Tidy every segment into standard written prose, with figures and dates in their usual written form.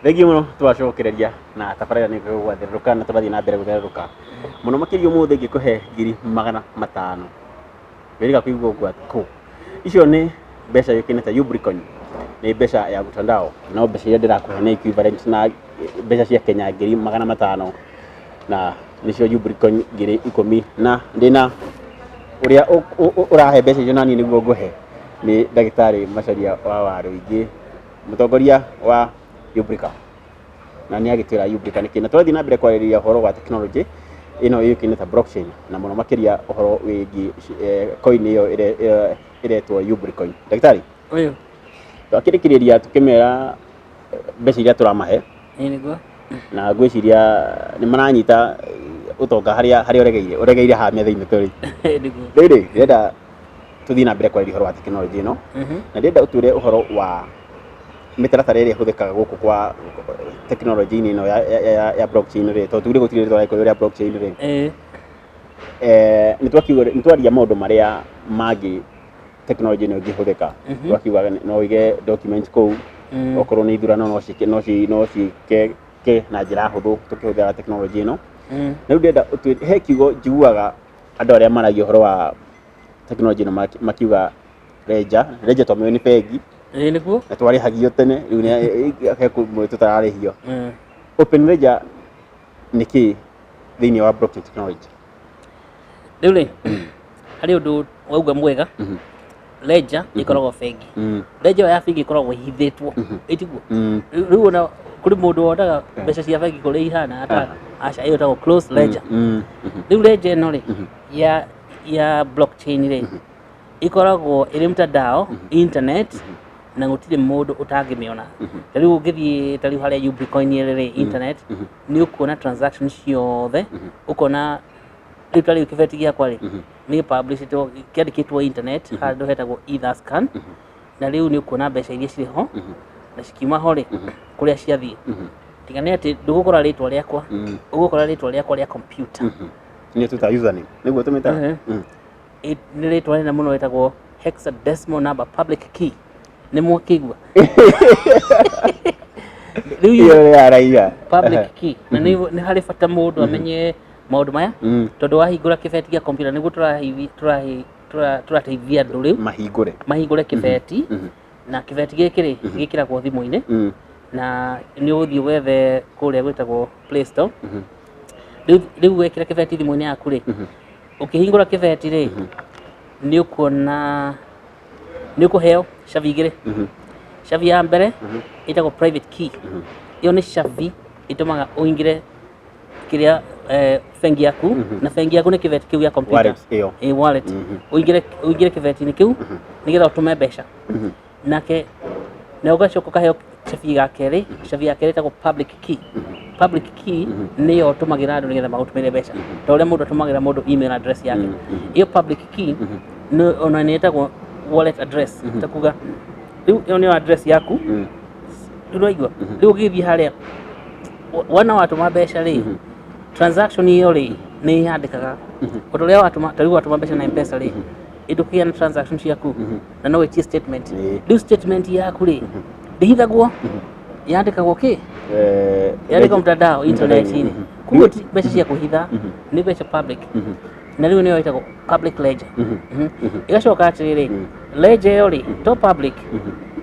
Thegi muno twacokereria na tabarĩra nĩ gwathereruka na tũrathiĩ na mbere gũthereruka mũno makĩria ũmũthĩ ngĩkũhe 500 wĩrĩga kũigua ũguo icio nĩ mbeca yũkĩne ta Ubricoin nĩ mbeca ya mtandao no mbeca iria ndĩrakũhe nĩ equivalent na mbeca cia Kenya 500 na nĩcio Ubricoin 10,000 na ndĩna ũrĩa ũrahe mbeca icio nani nĩguo ngũhe nĩ ndagĩtarĩ Macharia wa WARUINGI mũtongoria wa Ubrica na nĩ agĩtwĩra Ubrica nĩ kĩna tũrathiĩ na mbere kwarĩrĩria ũhoro wa technology ino yũkĩne ta blockchain na mũno makĩria ũhoro wĩgiĩ coin ĩyo iretwo Ubricoin. Ndagĩtarĩ ũyũ twakĩrĩkĩrĩria tukĩmera mbeca iria tũramahe nĩguo na ngwĩciria nĩ maranyita ũtonga harĩa ũregeire ha metha-inĩ tũrĩ rĩrĩ ndĩrenda tũthiĩ na mbere kwarĩrĩria ũhoro wa technology ĩno na ndĩrenda ũtwĩre ũhoro wa mĩtaratara ĩrĩa ĩhũthĩkaga gũkũ kwa technology ĩno ya blockchain rĩ tondũ tũrĩ gũtirĩ rĩtwa rĩakwo rĩa blockchain rĩ nĩ twaria maũndũ marĩa mangĩ technology ĩno ĩngĩhũthĩka twakiuga no ũige documents kũu okorwo nĩ ithurano no ciĩke na njĩra hũthũ tũkĩhũthĩra technology ĩno na rĩu ndĩrenda he kiugo njiguaga andũ arĩa maragia ũhoro wa technology ĩno makiuga ledger twamĩoĩ nĩ bengi nĩguo na twarĩhagio tene rĩu nĩ kumwe tũtararĩhio open ledger nĩ kĩ thĩinĩ wa blockchain technology rĩu rĩ harĩ ũndũ wauga mwega ledger ĩkoragwo bengi ledger ya bengi ĩkoragwo ihithĩtwo ĩtiguo rĩu ona kũrĩ mũndũ wonaga mbeca cia bengi kũrĩa ihana aca ĩyo ĩtagwo close ledger rĩu ledger ĩno rĩ ya blockchain rĩ ĩkoragwo ĩrĩ mtandao internet na gũtirĩ mũndũ ũtangĩmĩona rĩu ũngĩthiĩ ta rĩu harĩa Ubricoin rĩ internet nĩ ũkuona transactions ciothe ũkona rĩu ta rĩu kĩbeti gĩakwa rĩ nĩ publishĩtwo kĩandĩkĩtwo internet handũ hetagwo Etherscan na rĩu nĩ ũkuona mbeca iria cirĩ ho na cikiuma ho rĩ kũrĩa ciathiĩ tiga nĩ atĩ ndũgũkora rĩtwa rĩakwa ũgũkora rĩtwa rĩakwa rĩa computer nĩ tũta username nĩguo tũmĩtaga nĩ rĩtwa rĩna mũno rĩtagwo hexadecimal number public key nĩ mwakĩigua rĩu iyo araiga public key na nĩ harĩ bata mũndũ amenye maũndũ maya tondũ wahingũra kĩbeti gĩa computer nĩguo tũrateithia andũ rĩu mahingũre kĩbeti na kĩbeti gĩkĩ rĩ gĩkĩragwo thimũ-inĩ na nĩ ũgũthiĩ wethe kũrĩa gwĩtagwo Play Store rĩu wekĩra kĩbeti thimũ-inĩ yaku rĩ ũkĩhingũra kĩbeti rĩ nĩ ũkuona nĩ ũkũheo cabi igĩrĩ cabi ya mbere ĩtagwo private key ĩyo nĩ cabi ĩtũmaga ũingĩre kĩrĩa bengi yaku na bengi yaku nĩ kĩbeti kĩu gĩa computer wallet ũingĩre kĩbeti-inĩ kĩu nĩgetha ũtũme mbeca nake na ũgacoka ũkaheo cabi ya kerĩ ĩtagwo public key nĩyo ũtũmagĩra andũ nĩgetha magũtũmĩre mbeca ta ũrĩa mũndũ atũmagĩra mũndũ email address yake ĩyo public key ona nĩ ĩtagwo wallet address takuga rĩu ĩyo nĩyo address yaku ndũraigua rĩu ũgĩthiĩ harĩa wana watũma mbeca rĩ transaction ĩyo rĩ nĩ yandĩkaga ũndũ ũrĩa watũma ta rĩu watũma mbeca na M-Pesa rĩ ĩndũkĩga na transaction ciaku na no wĩtie statement rĩu statement yaku rĩ ndĩhithagwo yandĩkagwo kĩ yandĩkagwo mtandao internet-inĩ kuguo mbeca cia kũhitha nĩ mbeca public na rĩu nĩyo ĩtagwo public ledger ĩgacoka atĩrĩrĩ ledger ĩyo rĩ to public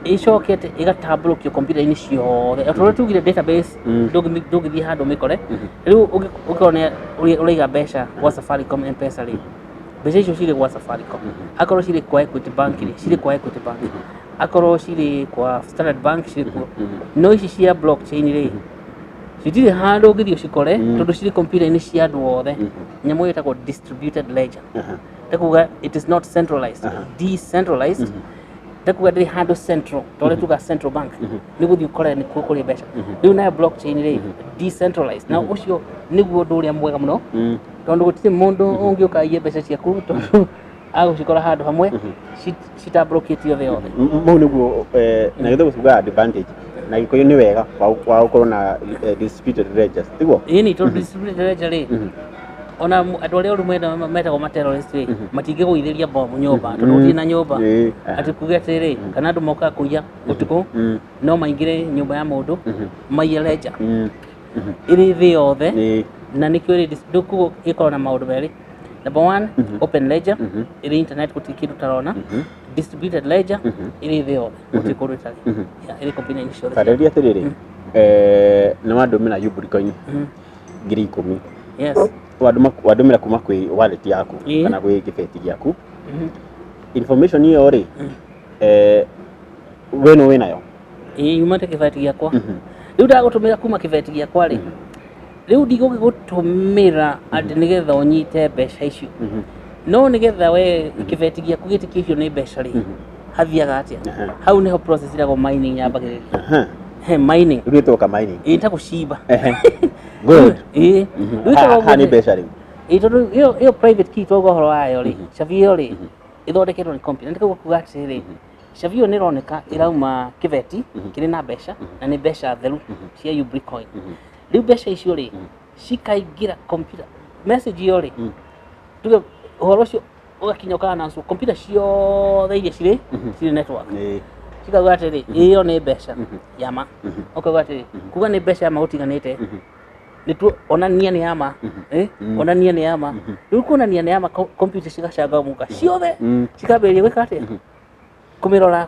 ĩcokete ĩgatambũrũkio kompiuta-inĩ ciothe ũrĩa tugire database ndũngĩthiĩ handũ mĩkore rĩu ũkorwo ũraiga mbeca gwa Safaricom M-Pesa rĩ mbeca icio cirĩ gwa Safaricom akorwo cirĩ kwa Equity Bank rĩ cirĩ kwa Equity Bank akorwo cirĩ kwa Standard Bank cirĩ kwa no ici cia blockchain rĩ citirĩ handũ ũngĩthiĩ ũcikore tondũ cirĩ kompiuta-inĩ cia andũ othe nyamũ ĩyo ĩtagwo distributed ledger takuga it is not centralized decentralized takuga ndĩrĩ handũ central tondũ tuga central bank nĩ gũthiĩ ũkore nĩ kuo kũrĩ mbeca rĩu nayo blockchain rĩ decentralized na ũcio nĩguo ũndũ ũrĩa mwega mũno tondũ gũtirĩ mũndũ ũngĩũka aiye mbeca ciaku tondũ agũcikora handũ hamwe citambũrũkĩtio thĩ yothe mau nĩguo na gĩthomo tugaga advantage na Gikuyu nĩ wega wa gũkorwo na distributed ledgers tiguo ĩni tondũ distributed ledger rĩ ona andå arä a å metagwo materrorist rä matingä gå ithä ria bomu nyåmba tondå gå tirä na nyåmba atä kuge atä rä kana andå mokaga kå iya å tukå no maingä re nyåmba ya må ndå maiye ledger ä rä thä yothe na nä kä ndå kå ä korwo na maå ndå merä number 1 open ledger ä rä internet gå tirä kä ndå tarona distributed ledger ä rä thä yothe gå tirä kå ndå ä tarä ä rä kompyuta ciothe tarä atä rä rä nä wandå mä ra yubrikoini 10,000 yes wandå mä ra kuma kwä wallet yaku kana gwä kä beti gä aku information ä yo rä we no wä nayo yumate kä beti gä akwa rä u ndagå tå mä ra kuma kä beti gä akwa rä rä u ndigå gä gå tå mä ra atä nä getha å nyite mbeca icio no nä getha we kä beti gä aku gä tä kä cio nä mbeca rä hathiaga atä hau nä ho process iragwo mining yambagä rä he mining rä twä ka mining ä ta gå cimba good hani mbeca rä tondå ä yo private key twauga å horo wayo rä cabi ä yo rä ä thondeketwo nä computer nä kuga atä rä cabi ä yo nä roneka ä rauma kä beti kä rä na mbeca na nä mbeca theru cia Ubricoin rä u mbeca icio rä cikaingä ra computer message ä yo rä tuge å horo å cio å gakinya å kaananco computer ciothe iria cirä network cikauga atä rä ä yo nä mbeca yama ukauga atä rä kuga nä mbeca yama gå tiganä te nä tu onania nä yama onania nä yama rä u kuonania nä yama computer cigacangamuka ciothe cikambä rä ria gwä ka atä kå mä rora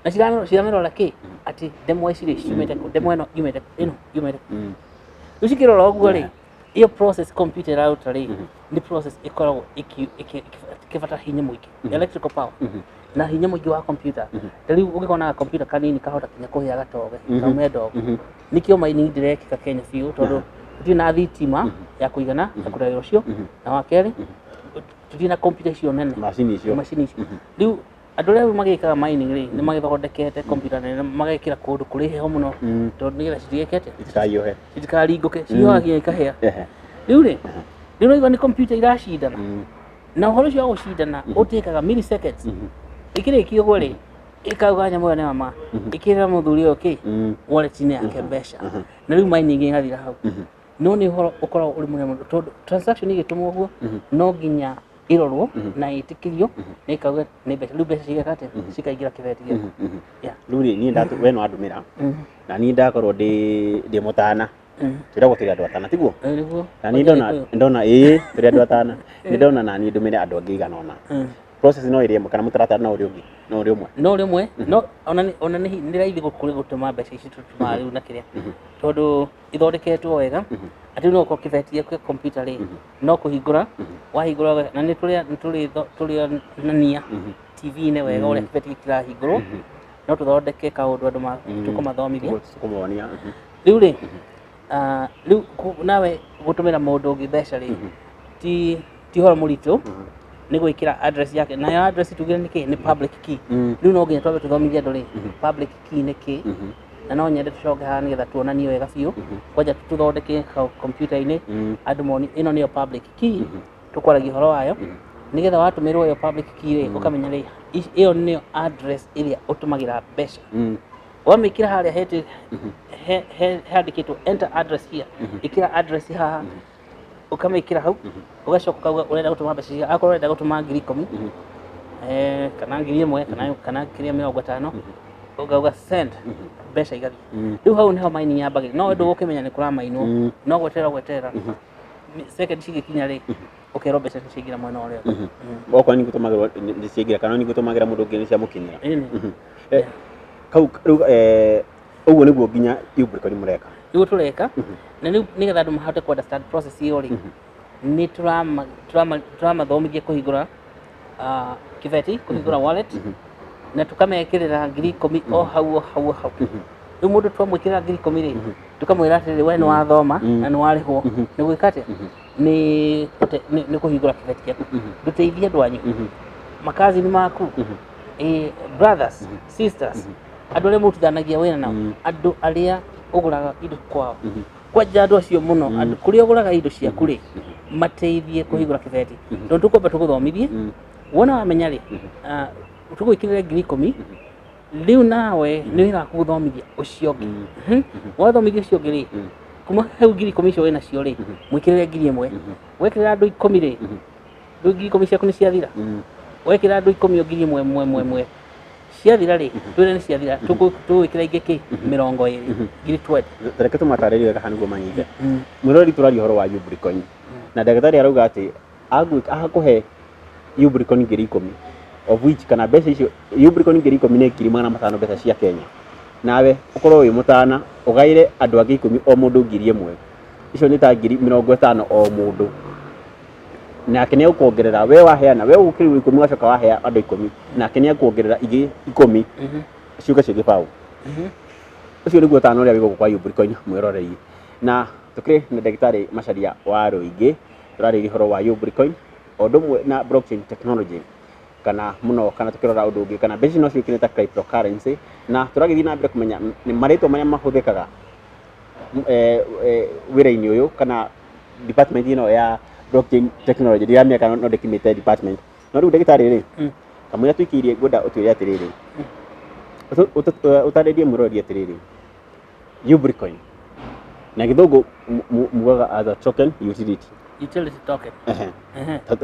na ciramä rora kä atä ndemwa ici rä ciumä te ndemwa ä no yumä te ä no yumä te rä u cikä rora å guo rä ä yo process computer iraruta rä nä process ä koragwo kä bata hinya må ingä electrical power na hinya må ingä wa computer rä u å gä konaga computer kanini kahota kinya kå hä a gatoge kaume ndogo nä kä o mining ndirekika Kenya biå tondå tå na thitima ya kå igana ya kå ragä å cio na wa kerä tå na computer icio nene macini icio rä u andå arä a magä kaga mining rä nä magä thondekete computer nene magekä ra kå ndå kå rä heho må no tondå nä getha citigekete itikaringå ke cihoga nginya ikahä rä u rä nä å raigua nä computer iracindana na å horo å cio wa gå cindana å tä kaga milliseconds ä kä rä kie å guo rä ä kauga nyamå ä yo nä mama ä kä rä ra må thuri å kä wallet-inä yake mbeca na rä u mining ĩgathira hau no nä å horo å koragwo å rä må nene må tondå transaction igä tå må guo no nginya ä rorwo na ä tä kä rio na ä kauga nä mbeca rä u mbeca cigeka atä cikaingä ra kä beti gä rä u rä niä we no andå mä ra na niä ndakorwo ndä må tana tå ragwo tå rä andå atana tiguo na niä ndona ä tå rä andå atana nä ndona naniä ndå mä re andå angä igana ona process no ä rä ĩmwe kana må taratara no å rä ũmwe no ona nä raithi gå tå ma mbeca ici tå tå rä u na kä rä a tondå ä thondeketwo wega atä no korwo kä beti gä aku computer rä no kå hingå ra wahingå ra na nä tå rä onania tv-inä wega å rä a kä beti gä kirahingå rwo no tå thondeke kaå ndå andå tå kå mathomithia rä u rä rä u nawe gå tå mä ra må ndå å ngä mbeca rä ti horo må ritå nä gwä kä ra address yake nayo address tugire nä kä nä public key rä u no nginya twambe tå thomithie andå rä public key nä kä na no nyende tå coke haha nä getha tuonanie wega biå kwanja tå thondeke computer-inä andå moni ä no nä yo public key tå kwaragia å horo wayo nä getha watå mä rwo yo public key rä å kamenya rä ä yo nä yo address ä rä a å tå magä ra mbeca wamä kä ra harä a handä kä two enter address here ä kä ra address haha ukamä kä ra hau ugacoka kauga urenda gå tå ma mbeca cia akorwo urenda gå tå ma 10,000 kana 1,000 kana kä rä a 50 ukauga send mbeca igathi rä u hau nä ho mining yambagä no ndå gå kä menya nä kå ramainwo no gweterera second cigä kinya rä å kerwo mbeca nä ciaingä ra mwena å rä o okorwo nä gå tå magä rwo nä ciaingä ra kana nä gå tå magä ra må ndå å ngä nä ciamå kinyä ra kau rä u å guo nä guo nginya Ubricoin må reka nä guo tå reka na nä getha andå mahote ku understand process ä yo rä nä tå ramathomithia kå hingå ra kä beti kå hingå ra wallet na tå kamekä rä ra 10,000 o hau rä u må ndå twamwä kä rä ra 10,000 rä tå kamwä ra atä rä we nä wathoma na nä warä hwo nä gwä ka atä nä kå hingå ra kä beti gäaku ndå teithia andå anyu makazini maku brothers sisters andå arä a må rutithanagia wä ra nao andå arä a å gå raga indo kwao kwanja andå acio må no kå rä a å gå raga indo ciaku rä mateithie kå hingå ra kä beti tondå tå kwamba tå gå thomithie wona wamenya rä tå gwä kä rä ra 10,000 rä u nawe nä wä ra kå thomithia å cio ngä wathomithia å cio ngä rä kuma hau ngiri 10 icio wĩna cio rĩ mwĩkĩrĩre ngiri 1 wekĩrĩra andũ 10 rĩ rĩu ngiri 10 ciaku nĩ ciathira wekĩrĩra andũ 10 ngiri 1 ciathira rĩ twĩre nĩ ciathira tũgwĩkĩra ingĩ kĩ 20 ngiri 20 reke tũmatarĩrie wega haniguo manyite mwĩrori tũraria ũhoro wa Ubricoin na ndagĩtarĩ arauga atĩ akũhe Ubricoin ngiri 10 of which kana mbeca icio Ubricoin ngiri 10 nĩ ngiri 500 mbeca cia Kenya nawe ukorwo wĩ mũtana ugaire andũ angĩ 10 o mũndũ ngiri 1 icio nĩ ta ngiri 50 o mũndũ nake nĩ ũkuongerera we waheana we ũgũkĩrĩrwo 10 wacoka wahea andũ 10 nake nĩ akuongerera ingĩ 10 ciuka cio gĩbaũ ũcio nĩguo tano ũrĩa wĩgũkũ kwa Ubricoin mwĩrorei na tũkĩrĩ na ndagĩtarĩ Macharia wa Ruingĩ tũrarĩrĩria ũhoro wa Ubricoin o ũndũ ũmwe na blockchain technology kana muno kana tukirora undu ungi kana mbeca no ciũkire ta cryptocurrency na turagithii na mbere kumenya ni marĩtwa marĩa mahũthĩkaga wĩra-inĩ ũyũ kana department ino ya blockchain technology ndiramenya kana no ndĩkimĩte department no rĩu ndagĩtarĩ rĩ kamũira tũikirie ngwenda ũtwĩre atĩrĩrĩ ũtarĩrie mũrori atĩrĩrĩ Ubricoin na gĩthũngũ mugaga as a token utility token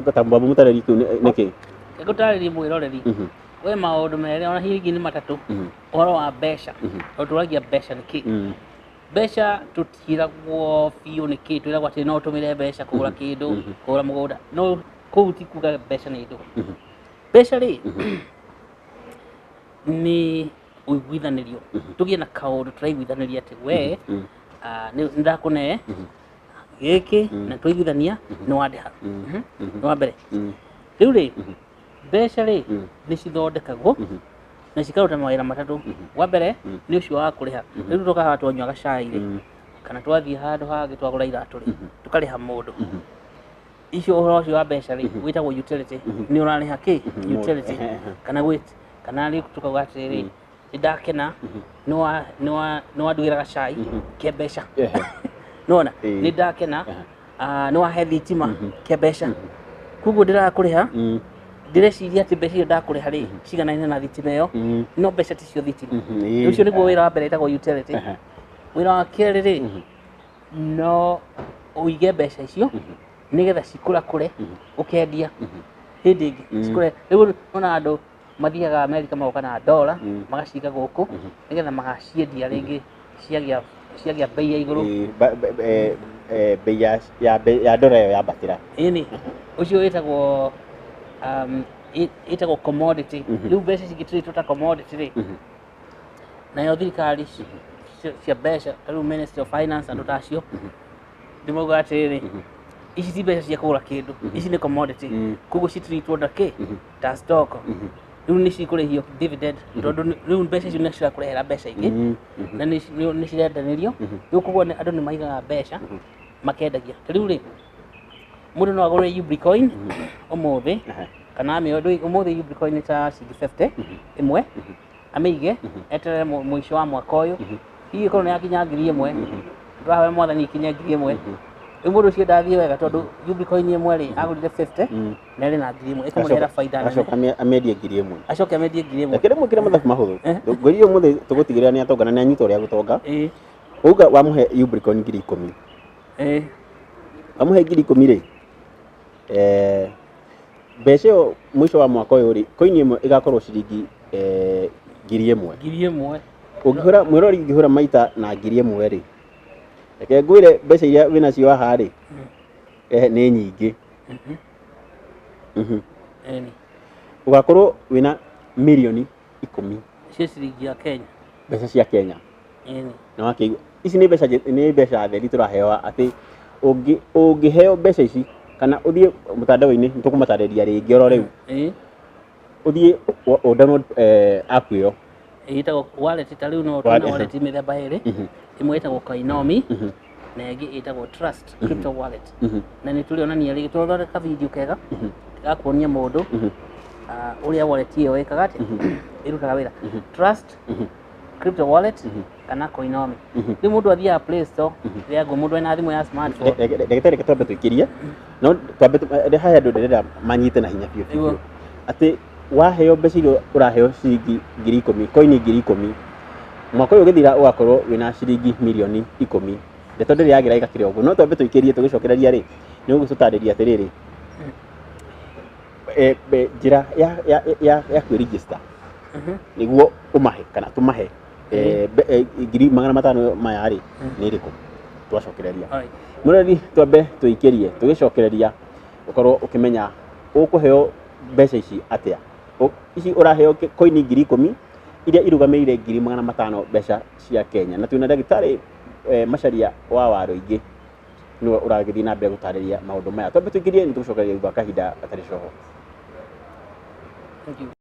tatamba mũtarĩri kĩu nĩkĩ gũtarĩria mwĩroreri we maũndũ merĩ ona hihi nĩ matatũ ũhoro wa mbeca tondũ tũragia mbeca nĩkĩ mbeca tũtiragwo biũ nĩkĩ twĩragwo atĩ no ũtũmĩre mbeca kũgũra kĩndũ kũgũra mũgũnda no kũu ti kuga mbeca nĩ indo mbeca rĩ nĩ ũiguithanĩrio tũgĩe na kaũndũ tũraiguithanĩria atĩ we nĩ ndakũne gĩkĩ na twaiguithania nĩ wandĩha nĩ wa mbere rĩu rĩ mbeca rĩ nĩ cithondekagwo na cikaruta mawĩra matatũ wa mbere nĩ ũcio wa kũrĩha rĩu tũkaga twanyua gacai rĩ kana twathiĩ handũ hangĩ twagũra iratũ rĩ tũkarĩha mũndũ icio ũhoro ũcio wa mbeca rĩ wĩtagwo utility nĩ ũrarĩha kĩ utility kana kana rĩ tũkauga atĩrĩrĩ ndakena nĩ wanduĩra gacai kĩa mbeca nona nĩ ndakena nĩ wahe thitima kĩa mbeca koguo ndĩrakũrĩha ndĩreciria atĩ mbeca icio ndakũrĩha rĩ ciganaine na thitima ĩyo no mbeca ticio thitima ũcio nĩguo wĩra wa mbere wĩtagwo utility wĩra wa kerĩ rĩ no ũige mbeca icio nĩgetha cikũrakũre ũkendia hĩndĩ ĩngĩ cikũre rĩu ona andũ mathiaga America magoka na dola magaciga gũkũ nĩgetha magaciendia rĩngĩ ciagĩa bei ya igũrũ bei ya dola ĩyo yambatĩra ĩni ũcio wĩtagwo ĩtagwo commodity rĩu mbeca cingĩtũrĩtwo ta commodity rĩ nayo thirikari cia mbeca rĩu Ministry of Finance andũ tacio ndĩmauga atĩrĩrĩ ici ti mbeca cia kũgũra kĩndũ ici nĩ commodity koguo citreatwo ta stock rĩu nĩ cikũrĩhio dividend tondũ rĩu mbeca icio nĩ cirakũrehera mbeca ingĩ na nĩ cirendanĩrio rĩu koguo andũ nĩ maigaga mbeca makendagia rĩu rĩ mũndũ no agũre Ubricoin ũmũthĩ kana ũmũthĩ Ubricoin ta ciringi 50 ĩmwe amĩige eterere mũico wa mwaka ũyũ hihi korwo nĩ yakinya ngiri 1 ndũrahoya mwathani ikinya ngiri 1 rĩu mũndũ ũcio ndathiĩ wega tondũ Ubricoin ĩmwe rĩ agũrire 50 na ĩrĩ na ngiri 1 ĩkamũrehera baida nene acoka amendie ngiri 1 acoke amendie ngiri 1 lakini mwĩkĩre mathabu mahũthũ ngori ũmũthĩ tũgũtigĩrĩra nĩ atonga na nĩ anyita ũrĩa gũtonga uga wamũhe Ubricoin ngiri 10 wamũhe ngiri 10 rĩ mbeca ĩyo mũico wa mwaka ũyũ rĩ coin ĩmwe ĩgakorwo ciringi ngiri 1 ũngĩhũra mwĩrori ũngĩhũra maita na ngiri 1 rĩ reke ngwĩre mbeca iria wĩna cio haha rĩ nĩ nyingĩ ũgakorwo wĩna mirioni 10 cia ciringi ya Kenya mbeca cia Kenya na wakĩigua ici nĩ mbeca theri tũraheo atĩ ũngĩheo mbeca ici kana ũthiĩ mũtandao-inĩ nĩtũkũmatarĩria rĩngĩ oro rĩu ũthiĩ download app ĩyo ĩtagwo wallet ta rĩu no tuna wallet mĩthemba ĩrĩ ĩmwe ĩtagwo Koinomi na ĩngĩ ĩtagwo Trust crypto wallet na nĩ tũrĩonania rĩngĩ tũthondeka video kega gakuonia mũndũ ũrĩa wallet ĩyo ĩkaga atĩ ĩrutaga wĩra Trust crypto wallet kana Koinomi rĩu mũndũ athiaga Play Store rĩa mũndũ ena thimũ ya smartphone ndagĩtarĩ twambe tũikĩrie no twambe haya andũ ndĩrenda manyite na hinya biũ atĩ waheo mbeca iria ũraheo ciringi ngiri 10 coin ngiri 10 mwaka ũyũ ũgĩthira ũgakorwo wĩna ciringi mirioni 10 ndeto ndiri yagira igakire uguo no twambe tuikirie tugicokereria ri ni ugututariria atiriri njira ya kwi-register niguo umahe kana tumahe ngiri 500 maya ri ni iriku twacokereria mureri twambe tuikirie tugicokereria ukorwo ukimenya ukuheo mbeca ici atia ici uraheo koini 10,000 iria irugamirire 500 mbeca cia Kenya na twina ndagitari Macharia wa WARUINGI niwe uragithii na mbere gutariria maundu maya twambe tuikirie ni tucokereria thutha kahinda atari coho. Thank you.